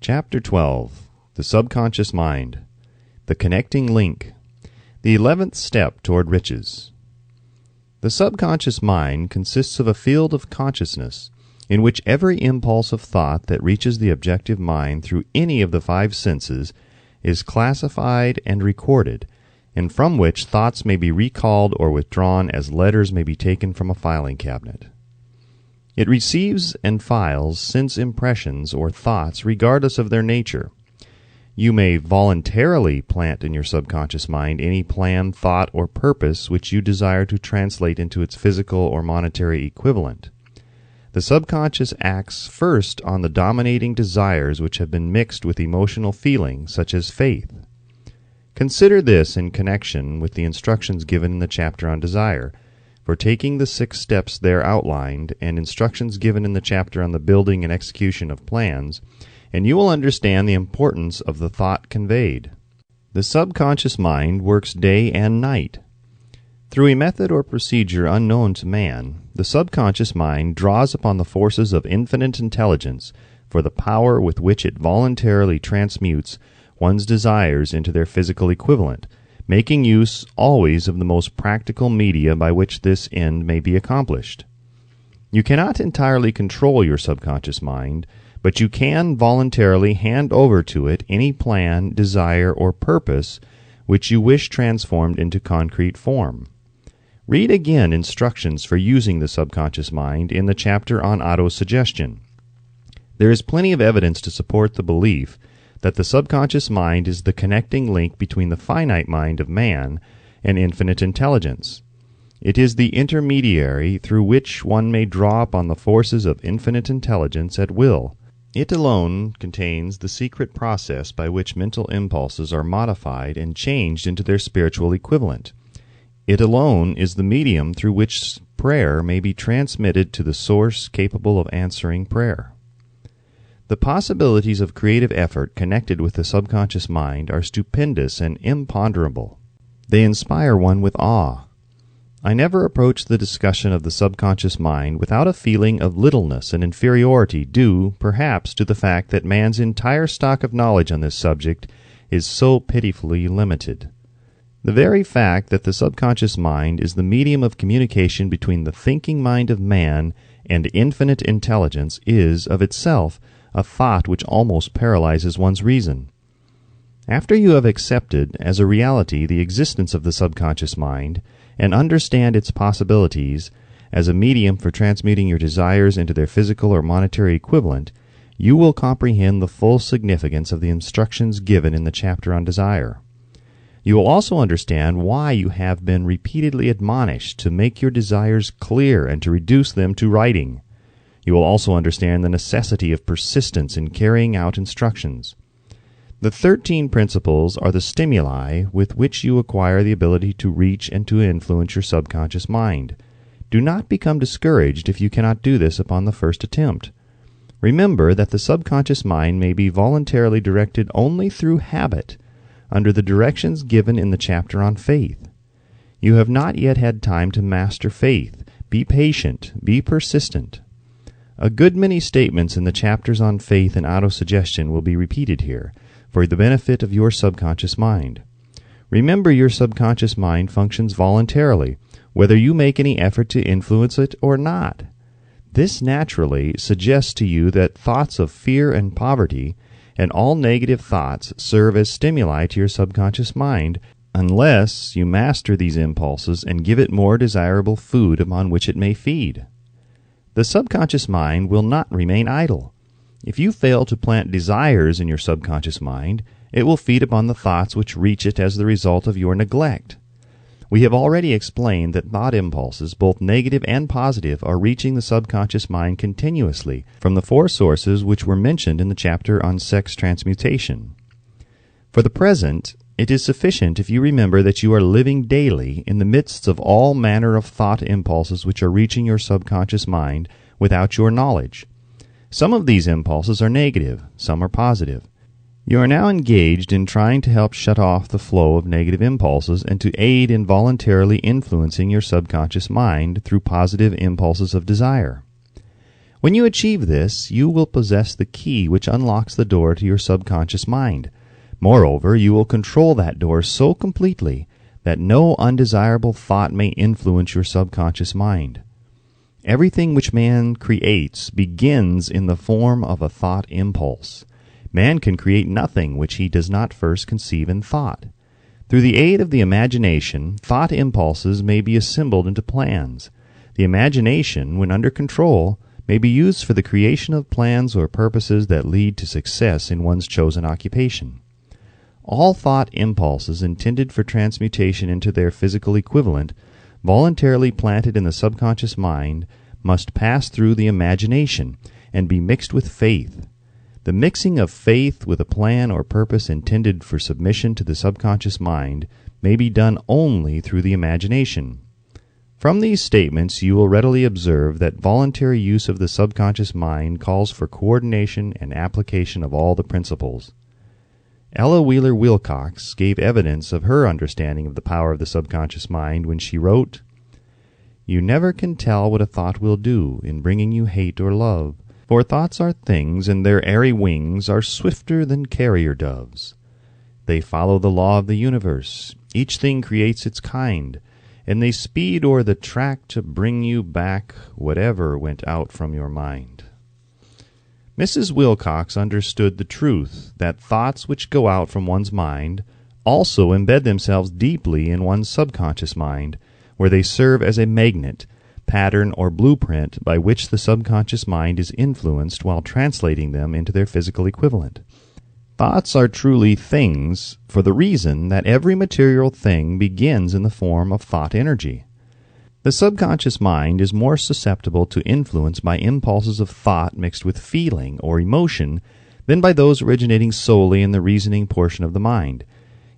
Chapter 12. The Subconscious Mind. The Connecting Link. The 11th Step Toward Riches. The subconscious mind consists of a field of consciousness in which every impulse of thought that reaches the objective mind through any of the five senses is classified and recorded, and from which thoughts may be recalled or withdrawn as letters may be taken from a filing cabinet. It receives and files sense impressions or thoughts regardless of their nature. You may voluntarily plant in your subconscious mind any plan, thought, or purpose which you desire to translate into its physical or monetary equivalent. The subconscious acts first on the dominating desires which have been mixed with emotional feelings, such as faith. Consider this in connection with the instructions given in the chapter on desire, for taking the 6 steps there outlined and instructions given in the chapter on the building and execution of plans, and you will understand the importance of the thought conveyed. The subconscious mind works day and night. Through a method or procedure unknown to man, the subconscious mind draws upon the forces of infinite intelligence for the power with which it voluntarily transmutes one's desires into their physical equivalent, making use always of the most practical media by which this end may be accomplished. You cannot entirely control your subconscious mind, but you can voluntarily hand over to it any plan, desire, or purpose which you wish transformed into concrete form. Read again instructions for using the subconscious mind in the chapter on autosuggestion. There is plenty of evidence to support the belief that the subconscious mind is the connecting link between the finite mind of man and infinite intelligence. It is the intermediary through which one may draw upon the forces of infinite intelligence at will. It alone contains the secret process by which mental impulses are modified and changed into their spiritual equivalent. It alone is the medium through which prayer may be transmitted to the source capable of answering prayer. The possibilities of creative effort connected with the subconscious mind are stupendous and imponderable. They inspire one with awe. I never approach the discussion of the subconscious mind without a feeling of littleness and inferiority due, perhaps, to the fact that man's entire stock of knowledge on this subject is so pitifully limited. The very fact that the subconscious mind is the medium of communication between the thinking mind of man and infinite intelligence is, of itself, a thought which almost paralyzes one's reason. After you have accepted as a reality the existence of the subconscious mind and understand its possibilities as a medium for transmuting your desires into their physical or monetary equivalent, you will comprehend the full significance of the instructions given in the chapter on desire. You will also understand why you have been repeatedly admonished to make your desires clear and to reduce them to writing. You will also understand the necessity of persistence in carrying out instructions. The 13 principles are the stimuli with which you acquire the ability to reach and to influence your subconscious mind. Do not become discouraged if you cannot do this upon the first attempt. Remember that the subconscious mind may be voluntarily directed only through habit, under the directions given in the chapter on faith. You have not yet had time to master faith. Be patient. Be persistent. A good many statements in the chapters on faith and autosuggestion will be repeated here, for the benefit of your subconscious mind. Remember, your subconscious mind functions voluntarily, whether you make any effort to influence it or not. This naturally suggests to you that thoughts of fear and poverty and all negative thoughts serve as stimuli to your subconscious mind unless you master these impulses and give it more desirable food upon which it may feed. The subconscious mind will not remain idle. If you fail to plant desires in your subconscious mind, it will feed upon the thoughts which reach it as the result of your neglect. We have already explained that thought impulses, both negative and positive, are reaching the subconscious mind continuously from the 4 sources which were mentioned in the chapter on sex transmutation. For the present, it is sufficient if you remember that you are living daily in the midst of all manner of thought impulses which are reaching your subconscious mind without your knowledge. Some of these impulses are negative, some are positive. You are now engaged in trying to help shut off the flow of negative impulses and to aid in voluntarily influencing your subconscious mind through positive impulses of desire. When you achieve this, you will possess the key which unlocks the door to your subconscious mind. Moreover, you will control that door so completely that no undesirable thought may influence your subconscious mind. Everything which man creates begins in the form of a thought impulse. Man can create nothing which he does not first conceive in thought. Through the aid of the imagination, thought impulses may be assembled into plans. The imagination, when under control, may be used for the creation of plans or purposes that lead to success in one's chosen occupation. All thought impulses intended for transmutation into their physical equivalent, voluntarily planted in the subconscious mind, must pass through the imagination and be mixed with faith. The mixing of faith with a plan or purpose intended for submission to the subconscious mind may be done only through the imagination. From these statements, you will readily observe that voluntary use of the subconscious mind calls for coordination and application of all the principles. Ella Wheeler Wilcox gave evidence of her understanding of the power of the subconscious mind when she wrote, "You never can tell what a thought will do in bringing you hate or love, for thoughts are things, and their airy wings are swifter than carrier doves. They follow the law of the universe, each thing creates its kind, and they speed o'er the track to bring you back whatever went out from your mind." Mrs. Wilcox understood the truth that thoughts which go out from one's mind also embed themselves deeply in one's subconscious mind, where they serve as a magnet, pattern, or blueprint by which the subconscious mind is influenced while translating them into their physical equivalent. Thoughts are truly things for the reason that every material thing begins in the form of thought energy. The subconscious mind is more susceptible to influence by impulses of thought mixed with feeling or emotion than by those originating solely in the reasoning portion of the mind.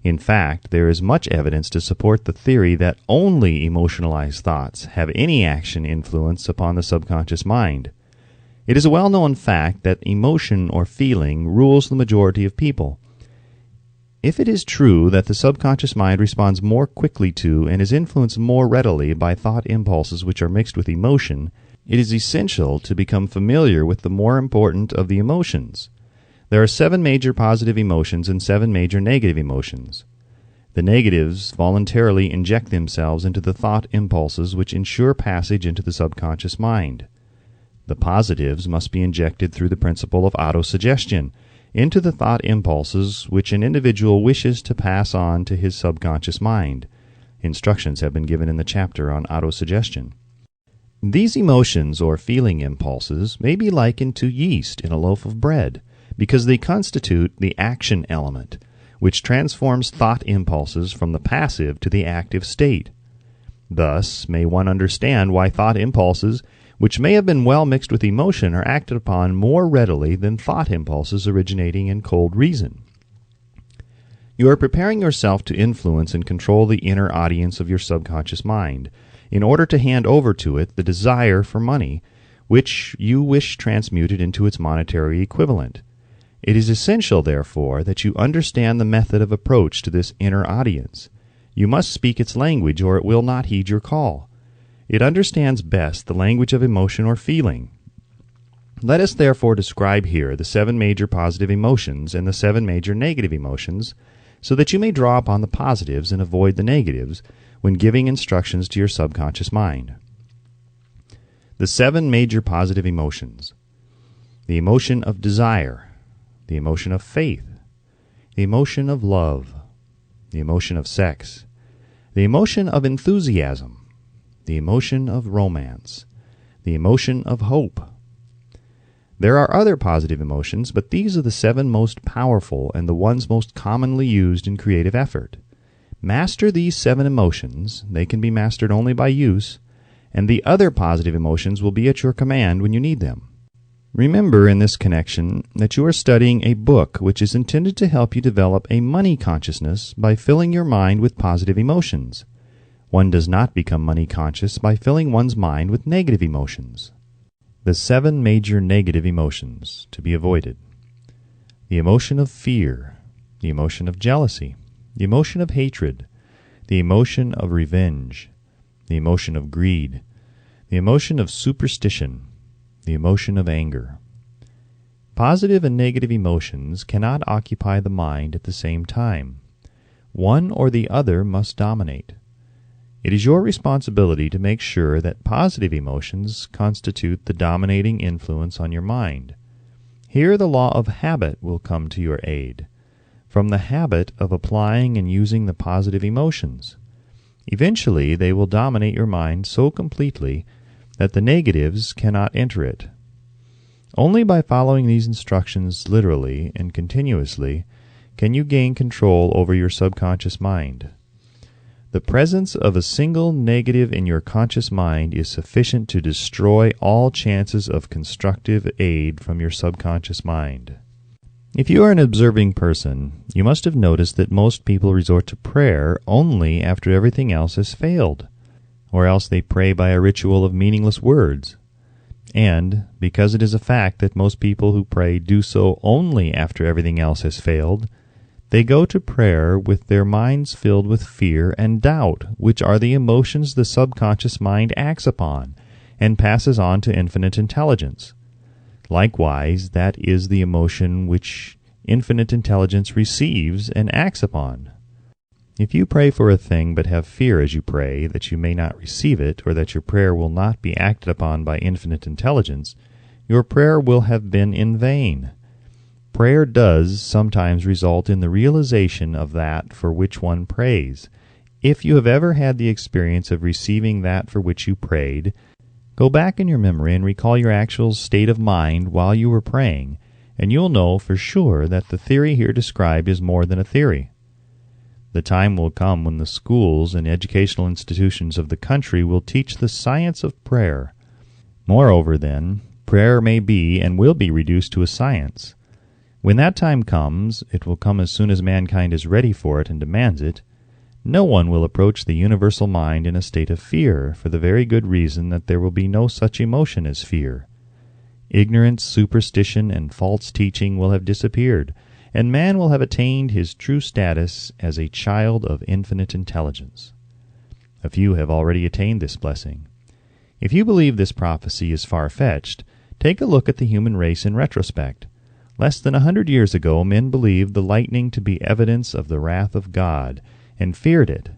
In fact, there is much evidence to support the theory that only emotionalized thoughts have any action influence upon the subconscious mind. It is a well-known fact that emotion or feeling rules the majority of people. If it is true that the subconscious mind responds more quickly to and is influenced more readily by thought impulses which are mixed with emotion, it is essential to become familiar with the more important of the emotions. There are 7 major positive emotions and 7 major negative emotions. The negatives voluntarily inject themselves into the thought impulses which ensure passage into the subconscious mind. The positives must be injected through the principle of autosuggestion into the thought impulses which an individual wishes to pass on to his subconscious mind. Instructions have been given in the chapter on autosuggestion. These emotions or feeling impulses may be likened to yeast in a loaf of bread, because they constitute the action element, which transforms thought impulses from the passive to the active state. Thus may one understand why thought impulses, which may have been well mixed with emotion, are acted upon more readily than thought impulses originating in cold reason. You are preparing yourself to influence and control the inner audience of your subconscious mind, in order to hand over to it the desire for money, which you wish transmuted into its monetary equivalent. It is essential, therefore, that you understand the method of approach to this inner audience. You must speak its language, or it will not heed your call. It understands best the language of emotion or feeling. Let us therefore describe here the 7 major positive emotions and the 7 major negative emotions, so that you may draw upon the positives and avoid the negatives when giving instructions to your subconscious mind. The 7 major positive emotions: the emotion of desire, the emotion of faith, the emotion of love, the emotion of sex, the emotion of enthusiasm, the emotion of romance, the emotion of hope. There are other positive emotions, but these are the 7 most powerful and the ones most commonly used in creative effort. Master these 7 emotions. They can be mastered only by use, and the other positive emotions will be at your command when you need them. Remember in this connection that you are studying a book which is intended to help you develop a money consciousness by filling your mind with positive emotions. One does not become money conscious by filling one's mind with negative emotions. The 7 major negative emotions to be avoided: the emotion of fear, the emotion of jealousy, the emotion of hatred, the emotion of revenge, the emotion of greed, the emotion of superstition, the emotion of anger. Positive and negative emotions cannot occupy the mind at the same time. One or the other must dominate. It is your responsibility to make sure that positive emotions constitute the dominating influence on your mind. Here the law of habit will come to your aid, from the habit of applying and using the positive emotions. Eventually they will dominate your mind so completely that the negatives cannot enter it. Only by following these instructions literally and continuously can you gain control over your subconscious mind. The presence of a single negative in your conscious mind is sufficient to destroy all chances of constructive aid from your subconscious mind. If you are an observing person, you must have noticed that most people resort to prayer only after everything else has failed, or else they pray by a ritual of meaningless words. And, because it is a fact that most people who pray do so only after everything else has failed, they go to prayer with their minds filled with fear and doubt, which are the emotions the subconscious mind acts upon and passes on to infinite intelligence. Likewise, that is the emotion which infinite intelligence receives and acts upon. If you pray for a thing but have fear as you pray that you may not receive it, or that your prayer will not be acted upon by infinite intelligence, your prayer will have been in vain. Prayer does sometimes result in the realization of that for which one prays. If you have ever had the experience of receiving that for which you prayed, go back in your memory and recall your actual state of mind while you were praying, and you'll know for sure that the theory here described is more than a theory. The time will come when the schools and educational institutions of the country will teach the science of prayer. Moreover, then, prayer may be and will be reduced to a science. When that time comes, it will come as soon as mankind is ready for it and demands it. No one will approach the universal mind in a state of fear, for the very good reason that there will be no such emotion as fear. Ignorance, superstition, and false teaching will have disappeared, and man will have attained his true status as a child of infinite intelligence. A few have already attained this blessing. If you believe this prophecy is far-fetched, take a look at the human race in retrospect. Less than 100 years ago, men believed the lightning to be evidence of the wrath of God, and feared it.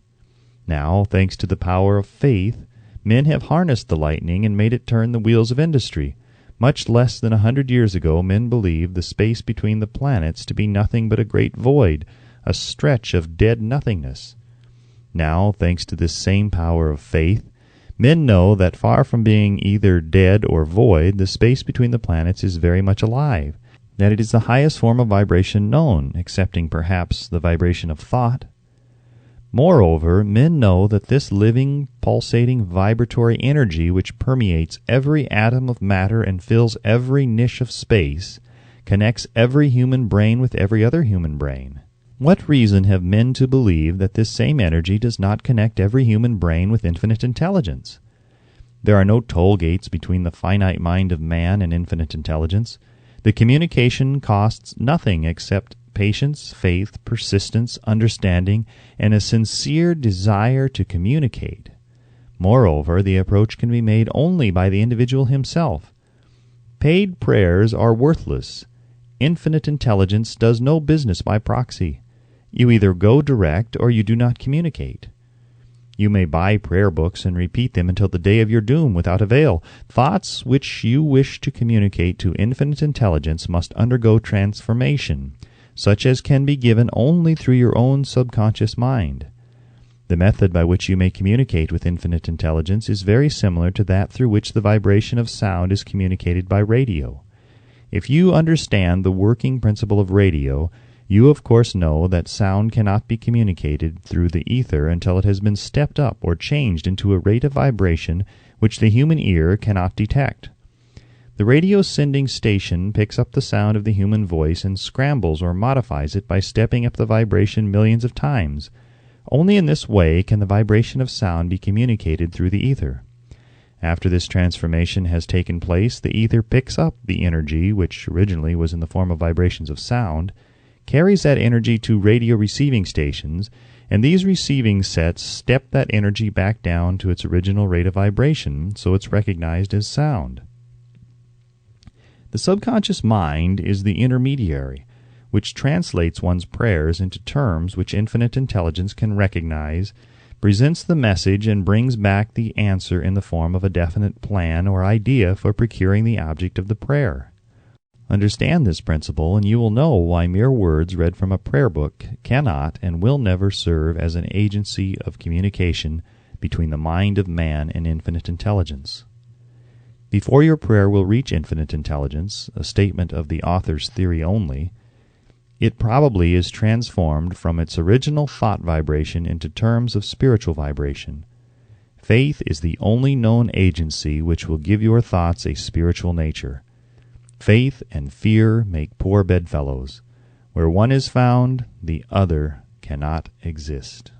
Now, thanks to the power of faith, men have harnessed the lightning and made it turn the wheels of industry. Much less than 100 years ago, men believed the space between the planets to be nothing but a great void, a stretch of dead nothingness. Now, thanks to this same power of faith, men know that far from being either dead or void, the space between the planets is very much alive, that it is the highest form of vibration known, excepting perhaps the vibration of thought. Moreover, men know that this living, pulsating, vibratory energy which permeates every atom of matter and fills every niche of space, connects every human brain with every other human brain. What reason have men to believe that this same energy does not connect every human brain with infinite intelligence? There are no toll gates between the finite mind of man and infinite intelligence. The communication costs nothing except patience, faith, persistence, understanding, and a sincere desire to communicate. Moreover, the approach can be made only by the individual himself. Paid prayers are worthless. Infinite intelligence does no business by proxy. You either go direct or you do not communicate. You may buy prayer books and repeat them until the day of your doom without avail. Thoughts which you wish to communicate to infinite intelligence must undergo transformation, such as can be given only through your own subconscious mind. The method by which you may communicate with infinite intelligence is very similar to that through which the vibration of sound is communicated by radio. If you understand the working principle of radio, you of course know that sound cannot be communicated through the ether until it has been stepped up or changed into a rate of vibration which the human ear cannot detect. The radio sending station picks up the sound of the human voice and scrambles or modifies it by stepping up the vibration millions of times. Only in this way can the vibration of sound be communicated through the ether. After this transformation has taken place, the ether picks up the energy, which originally was in the form of vibrations of sound, carries that energy to radio receiving stations, and these receiving sets step that energy back down to its original rate of vibration, so it's recognized as sound. The subconscious mind is the intermediary, which translates one's prayers into terms which infinite intelligence can recognize, presents the message, and brings back the answer in the form of a definite plan or idea for procuring the object of the prayer. Understand this principle, and you will know why mere words read from a prayer book cannot and will never serve as an agency of communication between the mind of man and infinite intelligence. Before your prayer will reach infinite intelligence, a statement of the author's theory only, it probably is transformed from its original thought vibration into terms of spiritual vibration. Faith is the only known agency which will give your thoughts a spiritual nature. Faith and fear make poor bedfellows. Where one is found, the other cannot exist.